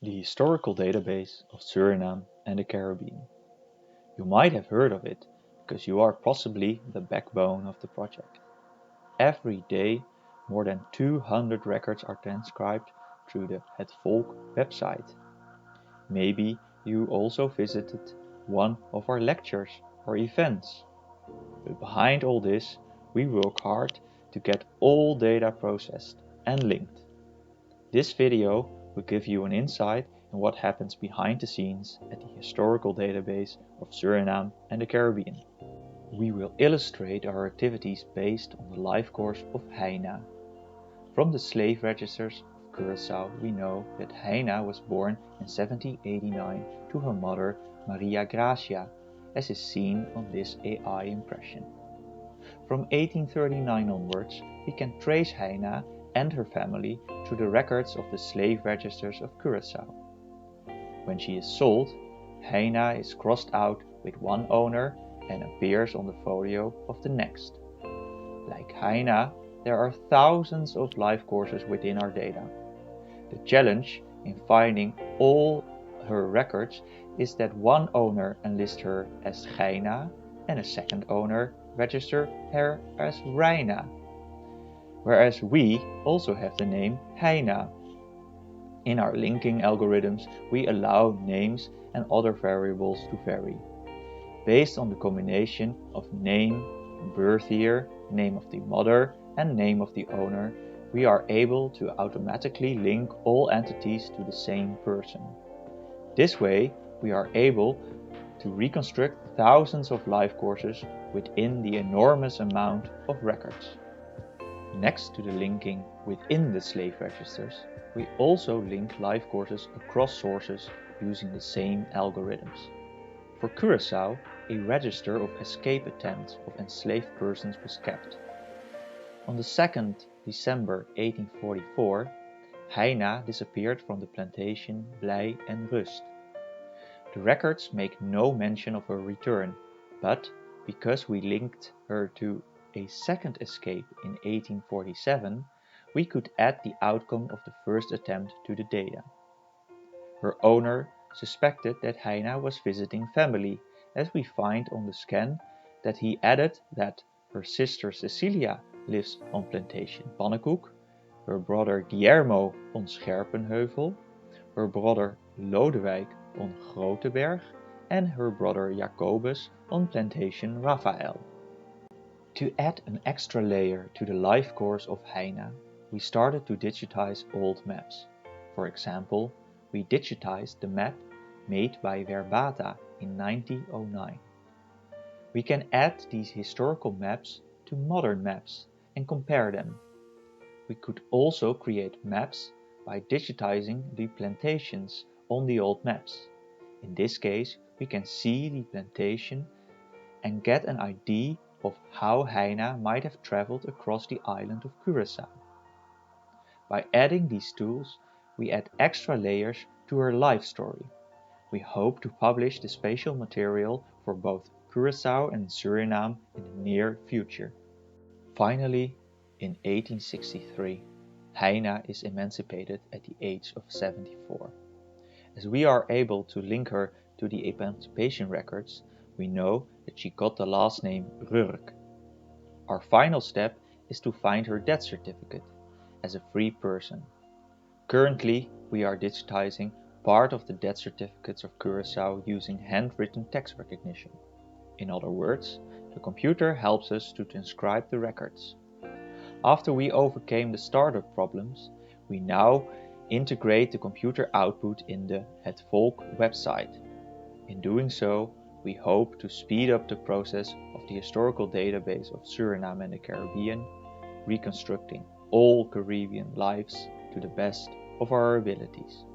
the Historical Database of Suriname and the Caribbean. You might have heard of it because you are possibly the backbone of the project. Every day, more than 200 records are transcribed through the Het Volk website. Maybe you also visited one of our lectures or events. But behind all this, we work hard to get all data processed and linked. This video will give you an insight in what happens behind the scenes at the Historical Database of Suriname and the Caribbean. We will illustrate our activities based on the life course of Heijna. From the slave registers of Curaçao, we know that Heijna was born in 1789 to her mother Maria Gracia, as is seen on this AI impression. From 1839 onwards, we can trace Heijna and her family through the records of the slave registers of Curaçao. When she is sold, Heijna is crossed out with one owner and appears on the folio of the next. Like Heijna, there are thousands of life courses within our data. The challenge in finding all her records is that one owner enlists her as Heijna and a second owner register her as Heijna, whereas we also have the name Heijna. In our linking algorithms, we allow names and other variables to vary. Based on the combination of name, birth year, name of the mother, and name of the owner, we are able to automatically link all entities to the same person. This way, we are able to reconstruct thousands of life courses within the enormous amount of records. Next to the linking within the slave registers, we also link life courses across sources using the same algorithms. For Curaçao, a register of escape attempts of enslaved persons was kept. On the 2nd December 1844, Heijna disappeared from the plantation Blij en Rust. The records make no mention of her return, but because we linked her to a second escape in 1847, we could add the outcome of the first attempt to the data. Her owner suspected that Heijna was visiting family, as we find on the scan that he added that her sister Cecilia lives on plantation Pannenkoek, her brother Guillermo on Scherpenheuvel, her brother Lodewijk on Groteberg, and her brother Jacobus on plantation Raphael. To add an extra layer to the life course of Heijna, we started to digitize old maps. For example, we digitized the map made by Verbata in 1909. We can add these historical maps to modern maps and compare them. We could also create maps by digitizing the plantations on the old maps. In this case, we can see the plantation and get an idea of how Heijna might have traveled across the island of Curaçao. By adding these tools, we add extra layers to her life story. We hope to publish the spatial material for both Curaçao and Suriname in the near future. Finally, in 1863, Heijna is emancipated at the age of 74. As we are able to link her to the emancipation records, we know that she got the last name Rurk. Our final step is to find her death certificate as a free person. Currently, we are digitizing part of the death certificates of Curaçao using handwritten text recognition. In other words, the computer helps us to transcribe the records. After we overcame the startup problems, we now integrate the computer output in the Het Volk website. In doing so, we hope to speed up the process of the Historical Database of Suriname and the Caribbean, reconstructing all Caribbean lives to the best of our abilities.